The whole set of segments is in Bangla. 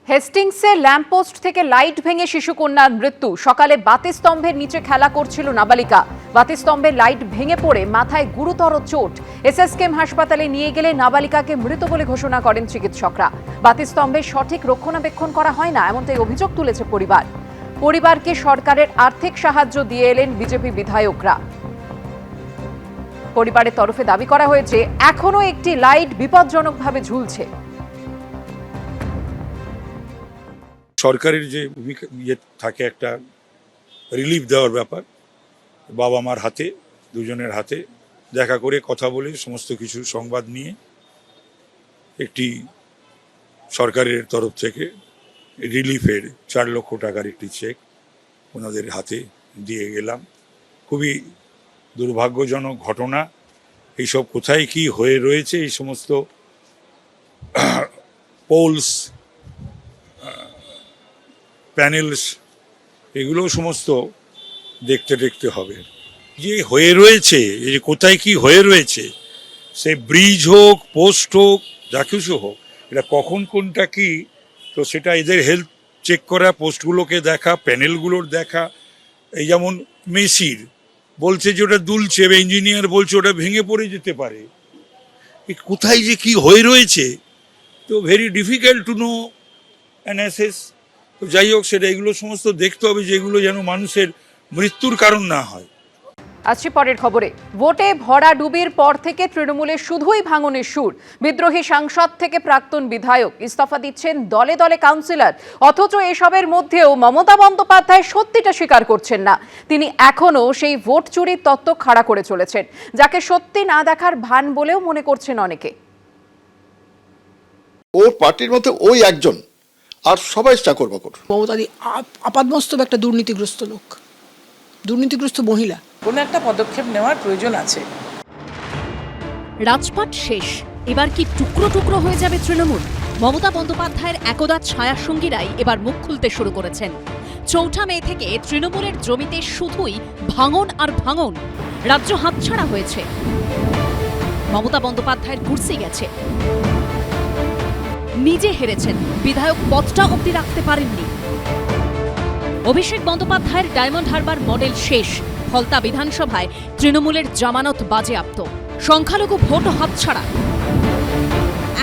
হেস্টিংসে ল্যাম্পপোস্ট থেকে লাইট ভেঙে শিশুকন্যার মৃত্যু। সকালে বাতিস্তম্ভের নিচে খেলা করছিল নাবালিকা। বাতিস্তম্ভের লাইট ভেঙে পড়ে মাথায় গুরুতর চোট। এসএসকেএম হাসপাতালে নিয়ে গেলে নাবালিকাকে মৃত বলে ঘোষণা করেন চিকিৎসকরা। বাতিস্তম্ভের সঠিক রক্ষণাবেক্ষণ করা হয় না, এমনটাই অভিযোগ তুলেছে পরিবারকে সরকারের আর্থিক সাহায্য দিয়ে এলেন বিজেপি বিধায়করা। পরিবারের তরফে দাবি করা হয়েছে এখনো একটি লাইট বিপজ্জনকভাবে ঝুলছে। সরকারের যে থাকে একটা রিলিফ দেওয়ার ব্যাপার, বাবা মার হাতে, দুজনের হাতে দেখা করে কথা বলে সমস্ত কিছু সংবাদ নিয়ে একটি সরকারের তরফ থেকে রিলিফের 4 লক্ষ টাকার একটি চেক ওনাদের হাতে দিয়ে গেলাম। খুবই দুর্ভাগ্যজনক ঘটনা। এইসব কোথায় কি হয়ে রয়েছে, এই সমস্ত পোলস, প্যানেলস, এগুলো সমস্ত দেখতে হবে যে হয়ে রয়েছে, এই যে কোথায় কি হয়ে রয়েছে, সে ব্রিজ হোক, পোস্ট হোক, যা কিছু হোক, এটা কখন কোনটা কি, তো সেটা এদের হেলথ চেক করা, পোস্টগুলোকে দেখা, প্যানেলগুলোর দেখা। এই যেমন মেসির বলছে যে ওটা দুলছে, ইঞ্জিনিয়ার বলছে ওটা ভেঙে পড়ে যেতে পারে। কোথায় যে কি হয়ে রয়েছে, তো very difficult to know analysis. তো যাই হোক, সেটা এগুলো সমস্ত দেখতে হবে যে এগুলো যেন মানুষের মৃত্যুর কারণ না হয়। আসছি পরের খবরে। ভোটে ভরাডুবির পর থেকে তৃণমূলের শুধুই ভাঙনের সুর। বিদ্রোহী সাংসদ থেকে প্রাক্তন বিধায়ক, ইস্তফা দিচ্ছেন দলে দলে কাউন্সিলর। অথচ এসবের মধ্যেও মমতা বন্দ্যোপাধ্যায় সত্যিটা স্বীকার করছেন না। তিনি এখনো সেই ভোট চুরির তত্ত্ব খাড়া করে চলেছেন, যাকে সত্যি না দেখার ভান বলেও মনে করছেন অনেকে। ওর পার্টির মধ্যে ওই একজন, আর সবাই চাকর বাকর। মমতাদি আপাতমস্তক একটা দুর্নীতিগ্রস্ত লোক, দুর্নীতিগ্রস্ত মহিলা। কোনো একটা পদক্ষেপ নেওয়ার প্রয়োজন আছে। রাজপাট শেষ, এবার কি টুকরো টুকরো হয়ে যাবে তৃণমূল? মমতা বন্দ্যোপাধ্যায়ের একদা ছায়া সঙ্গীরাই এবার মুখ খুলতে শুরু করেছেন। ৪ মে থেকে তৃণমূলের জমিতে শুধুই ভাঙন আর ভাঙন। রাজ্য হাতছাড়া হয়েছে, মমতা বন্দ্যোপাধ্যায়ের কুর্সি গেছে, নিজে হেরেছেন, বিধায়ক পদটা অবধি রাখতে পারেননি। অভিষেক বন্দ্যোপাধ্যায়ের ডায়মন্ড হারবার মডেল শেষ। ফলতা বিধানসভায় তৃণমূলের জামানত বাজেয়াপ্ত, সংখ্যালঘু ভোট হাতছাড়া।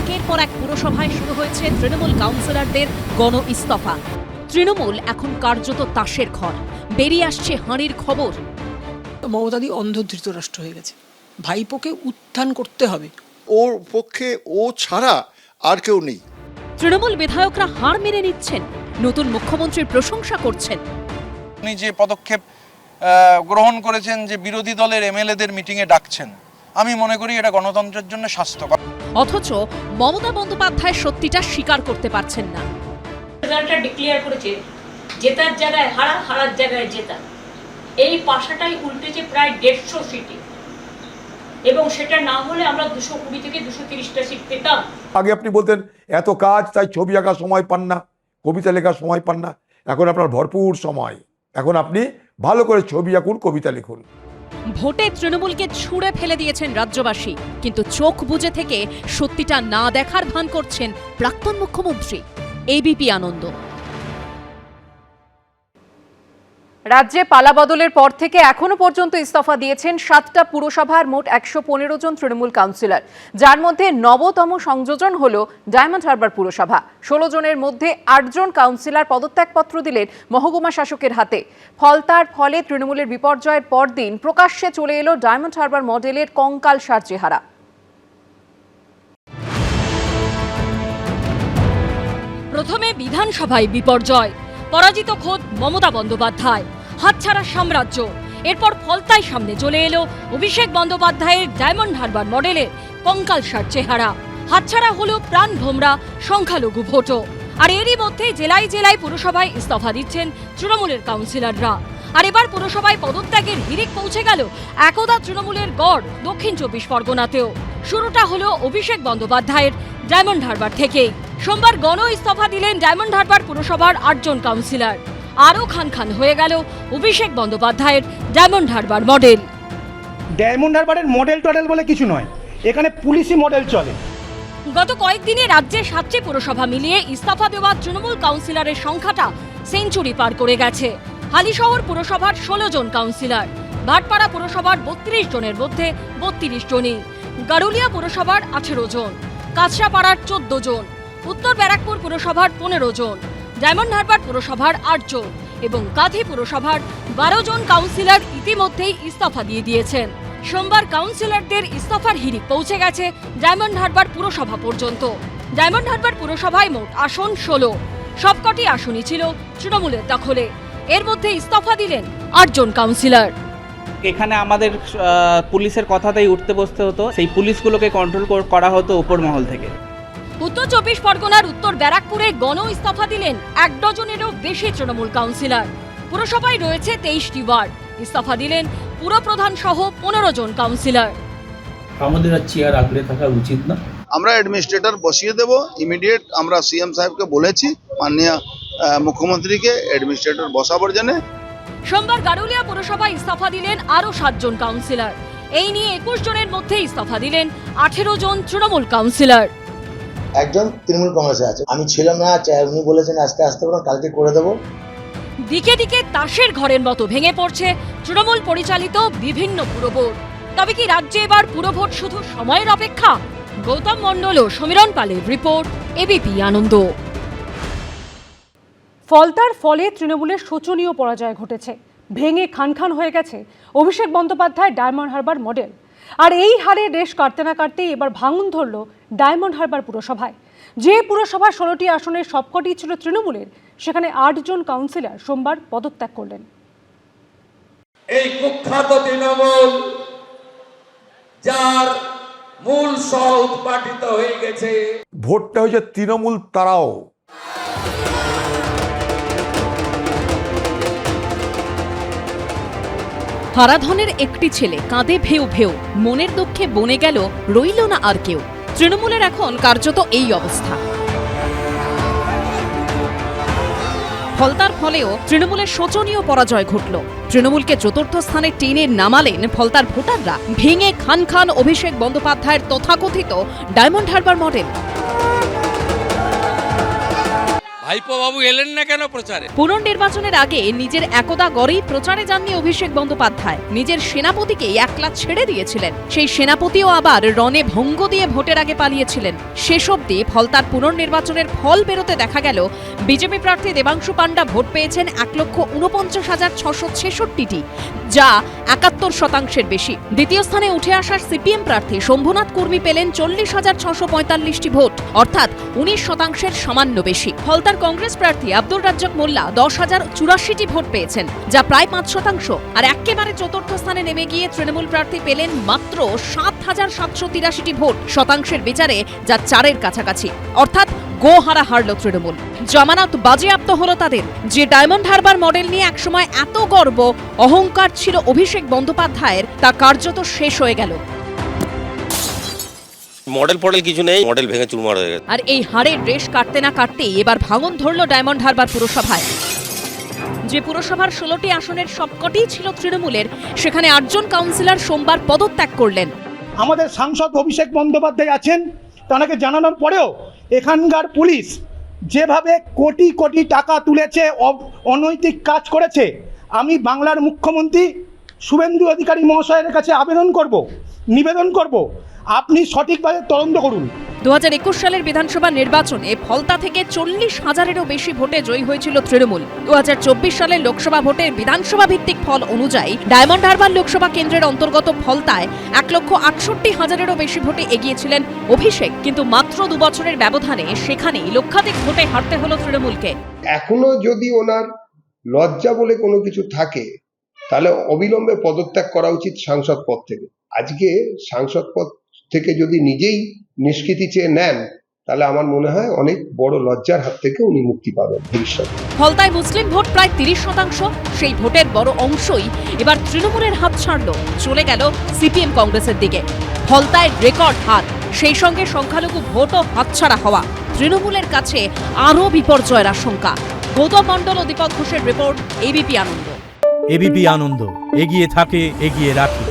একের পর এক পুরসভায় শুরু হয়েছে তৃণমূল কাউন্সিলরদের গণ ইস্তফা। তৃণমূল এখন কার্যত তাসের ঘর। বেরিয়ে আসছে হাঁড়ির খবর। মমতাদি অন্ধ ধৃতরাষ্ট্র হয়ে গেছে। ভাইপোকে উত্থান করতে হবে। ওর পক্ষে ও ছাড়া আর কেউ নেই। তৃণমূল বিধায়করা হার মেনে নিচ্ছেন, নতুন মুখ্যমন্ত্রীর প্রশংসা করছেন। উনি যে পদক্ষেপ গ্রহণ করেছেন, যে বিরোধী দলের এমএলএদের মিটিংয়ে ডাকছেন, আমি মনে করি এটা গণতন্ত্রের জন্য স্বাস্থ্যকর। অথচ মমতা বন্দ্যোপাধ্যায় সত্যিটা স্বীকার করতে পারছেন না। রেজাল্টটা ডিক্লেয়ার করেছে, জেতার জায়গায় হারা, হারার জায়গায় জেতা। এই পাশাটাই উল্টেছে প্রায় 150 সিটে, এবং সেটা না হলে আমরা 220 থেকে 230টা সিট পেতাম। আগে আপনি বলতেন এত কাজ, তাই ছবি আঁকার সময় পান না, কবিতা লেখার সময় পান না। এখন আপনার ভরপুর সময়, এখন আপনি ভালো করে ছবি আঁকুন, কবিতা লিখুন। ভোটে তৃণমূলকে ছুঁড়ে ফেলে দিয়েছেন রাজ্যবাসী, কিন্তু চোখ বুজে থেকে সত্যিটা না দেখার ভান করছেন প্রাক্তন মুখ্যমন্ত্রী। এবিপি আনন্দ। রাজ্যে পালাবদলের পর থেকে এখনো পর্যন্ত ইস্তফা দিয়েছেন 7টা পুরসভার মোট 115 জন তৃণমূল কাউন্সিলর, যার মধ্যে নবতম সংযোজন হল ডায়মন্ড হারবার পুরসভা। 16 জনের মধ্যে 8 জন কাউন্সিলর পদত্যাগপত্র দিলেন মহকুমা শাসকের হাতে। ফলতার ফলে তৃণমূলের বিপর্যয়ের পরদিন প্রকাশ্যে চলে এলো ডায়মন্ড হারবার মডেলের কঙ্কালসার চেহারা। প্রথমে বিধানসভায় বিপর্যয়, পরাজিত খোদ মমতা বন্দ্যোপাধ্যায়, হাতছাড়া সাম্রাজ্য। এরপর ফলতায় সামনে চলে এলো অভিষেক বন্দ্যোপাধ্যায়ের ডায়মন্ড হারবার মডেলের কঙ্কালসার চেহারা। হাতছাড়া হলো প্রাণ ভোমরা সংখ্যালঘু ভোটও। আর এরই মধ্যে জেলায় জেলায় পুরসভায় ইস্তফা দিচ্ছেন তৃণমূলের কাউন্সিলররা। আর এবার পুরসভায় পদত্যাগের হিড়িক পৌঁছে গেল একদা তৃণমূলের গড় দক্ষিণ 24 পরগনাতেও। শুরুটা হলো অভিষেক বন্দ্যোপাধ্যায়ের ডায়মন্ড হারবার থেকেই। সোমবার গণ ইস্তফা দিলেন ডায়মন্ড হারবার পুরসভার 8 জন কাউন্সিলর। আরও খান খান হয়ে গেল অভিষেক বন্দ্যোপাধ্যায়ের ডায়মন্ড হারবার মডেল। ডায়মন্ড হারবারের মডেল টডেল বলে কিছু নয়, এখানে পুলিশি মডেল চলে। গত কয়েকদিনে রাজ্যে 7টি পুরসভা মিলিয়ে ইস্তফা দেওয়া তৃণমূল কাউন্সিলরের সংখ্যাটা সেঞ্চুরি পার করে গেছে। হালিশহর পুরসভার 16 জন কাউন্সিলর, ভাটপাড়া পুরসভার 32 জনের মধ্যে 32 জনই, গারুলিয়া পুরসভার 18 জন, কাছড়াপাড়ার 14 জন, উত্তর ব্যারাকপুর পুরসভার 15 জন, ডায়মন্ড হারবার পুরসভার 8 জন এবং কাঁথি পুরসভার 12 জন কাউন্সিলর ইতিমধ্যেই ইস্তফা দিয়ে দিয়েছেন। সোমবার কাউন্সিলরদের ইস্তফার হিড়িক পৌঁছে গেছে ডায়মন্ড হারবার পুরসভা পর্যন্ত। ডায়মন্ড হারবার পুরসভায় মোট আসন 16, সবকটি আসনই ছিল তৃণমূলের দখলে। এর মধ্যে ইস্তফা দিলেন 8 জন কাউন্সিলর। এখানে আমাদের পুলিশের কথাতেই উঠতে বসতে হতো, সেই পুলিশগুলোকে কন্ট্রোল করা হতো উপর মহল থেকে। উত্তর 24 পরগনার উত্তর ব্যারাকপুরে গণ ইস্তফা দিলেন 1 ডজনেরও বেশি তৃণমূল কাউন্সিলর। পুরসভায় রয়েছে 23টি ওয়ার্ড, ইস্তফা দিলেন পুরপ্রধান সহ 15 জন কাউন্সিলর। আমাদের আর চেয়ার আঁকড়ে থাকা উচিত না। আমরা অ্যাডমিনিস্ট্রেটর বসিয়ে দেব ইমিডিয়েট। আমরা সিএম সাহেবকে বলেছি, মাননীয় মুখ্যমন্ত্রীকে অ্যাডমিনিস্ট্রেটর বসাবার জন্য। সোমবার গারুলিয়া পুরসভায় ইস্তফা দিলেন আরও 7 জন কাউন্সিলর। এই নিয়ে 21 জনের মধ্যে ইস্তফা দিলেন 18 জন তৃণমূল কাউন্সিলর। একজন তৃণমূল কংগ্রেসে আছে, আমি ছিলাম না, উনি বলেছেন আস্তে আস্তে কালকে করে দেবো। দিকে দিকে তাসের ঘরের মতো ভেঙে পড়ছে তৃণমূল পরিচালিত বিভিন্ন পুরভোট। তবে কি রাজ্যে এবার পুরভোট শুধু সময়ের অপেক্ষা? গৌতম মণ্ডল ও সমীরণ পালের রিপোর্ট, এবিপি আনন্দ। ফলতার ফলে তৃণমূলের শোচনীয় পরাজয় ঘটেছে। ভেঙে খান খান হয়ে গেছে অভিষেক বন্দ্যোপাধ্যায় ডায়মন্ড হারবার মডেল। আর এই হারে রেশ কাটতে না কাটতেই এবার ভাঙন ধরল ডায়মন্ড হারবার পুরসভায়। যে পুরসভার 16টি আসনের সবকটি ছিল তৃণমূলের, সেখানে 8 জন কাউন্সিলর সোমবার পদত্যাগ করলেন। এই কুখ্যাত তৃণমূল, যার মূল সহ উৎপাটিত হয়ে গেছে, ভোটটা হয়েছে তৃণমূল তারাও। হারাধনের একটি ছেলে কাঁদে ভেউ ভেউ, মনের দুঃখে বনে গেল রইল না আর কেউ। তৃণমূলের এখন কার্যত এই অবস্থা। ফলতার ফলেও তৃণমূলের শোচনীয় পরাজয় ঘটল। তৃণমূলকে চতুর্থ স্থানে টেনে নামালেন ফলতার ভোটাররা। ভেঙে খান খান অভিষেক বন্দ্যোপাধ্যায়ের তথাকথিত ডায়মন্ড হারবার মডেল। ভাইপো বাবু এলেন না কেন প্রচারে? পুনর্নির্বাচনের আগে নিজের একদা গড়েই প্রচারে যাননি অভিষেক বন্দ্যোপাধ্যায়। নিজের সেনাপতিকে একলা ছেড়ে দিয়েছিলেন। সেই সেনাপতিও আবার রণে ভঙ্গ দিয়ে ভোটের আগে পালিয়েছিলেন। শেষ অবধি ফলতার পুনর্নির্বাচনের ফল বেরোতে দেখা গেল বিজেপি প্রার্থী দেবাংশু পাণ্ডা ভোট পেয়েছেন 1,49,666টি, যা 71% বেশি। দ্বিতীয় স্থানে উঠে আসার সিপিএম প্রার্থী শম্ভুনাথ কুর্মী পেলেন 40,645টি ভোট, অর্থাৎ 19% সামান্য বেশি। ফলতার কংগ্রেস প্রার্থী আব্দুর রাজ্জাক মোল্লা 10,084টি ভোট পেয়েছেন, যা প্রায় 5%। আর একেবারে চতুর্থ স্থানে নেমে গিয়ে তৃণমূল প্রার্থী পেলেন মাত্র 7,783টি ভোট, শতাংশের বিচারে যা 4-এর কাছাকাছি। অর্থাৎ গোহারা হারল তৃণমূল। জামানত বাজেয়াপ্ত হলো তাদের। যে ডায়মন্ড হারবার মডেল নিয়ে একসময় এত গর্ব অহংকার ছিল অভিষেক বন্দ্যোপাধ্যায়ের, তা কার্যত শেষ হয়ে গেল। মডেল কিছু নেই, মডেল ভেঙে চুরমার হয়ে গেছে। আর এই হারের রেশ কাটতে না কাটতেই এবার ভাঙন ধরল ডায়মন্ড হারবার পুরসভায়। যে পুরসভার 16টি আসনের সবকটি ছিল তৃণমূলের, সেখানে 8 জন কাউন্সিলর সোমবার পদত্যাগ করলেন। আমাদের সাংসদ অভিষেক বন্দ্যোপাধ্যায় আছেন, তাকে জানানোর পরেও এখানকার পুলিশ যেভাবে কোটি কোটি টাকা তুলেছে, অনৈতিক কাজ করেছে, আমি বাংলার মুখ্যমন্ত্রী শুভেন্দু অধিকারী মহাশয়ের কাছে নিবেদন করব আপনি সঠিকভাবে তদন্ত করুন। 2021 সালের বিধানসভা নির্বাচনে ফলতা থেকে 40,000-এরও বেশি ভোটে জয়ী হয়েছিল তৃণমূল। 2024 সালের লোকসভা ভোটের বিধানসভা ভিত্তিক ফল অনুযায়ী ডায়মন্ড হারবার লোকসভা কেন্দ্রের অন্তর্গত ফলতায় 1,68,000-এরও বেশি ভোটে এগিয়েছিলেন অভিষেক। কিন্তু মাত্র 2 বছরের ব্যবধানে সেখানেই লক্ষাধিক ভোটে হারতে হলো তৃণমূলকে। এখনো যদি ওনার লজ্জা বলে কোনো কিছু থাকে, তাহলে অবিলম্বে পদত্যাগ করা উচিত সাংসদ পদ থেকে। আজকে সাংসদ পদ থেকে যদি নিজেই নিষ্কৃতি চেয়ে নেন, তাহলে আমার মনে হয় অনেক বড় লজ্জার হাত থেকে উনি মুক্তি পাবেন ভবিষ্যতে। ফলতায় মুসলিম ভোট প্রায় 30%। সেই ভোটের বড় অংশই এবার তৃণমূলের হাত ছাড়ল, চলে গেল সিপিএম কংগ্রেসের দিকে। ফলতায় রেকর্ড হার, সেই সঙ্গে সংখ্যালঘু ভোটও হাতছাড়া হওয়া। তৃণমূলের কাছে আরও বিপর্যয়ের আশঙ্কা। গৌতম মণ্ডল ও দীপক ঘোষের রিপোর্ট, এবিপি আনন্দ। এবিপি আনন্দ, এগিয়ে থাকে, এগিয়ে রাখে।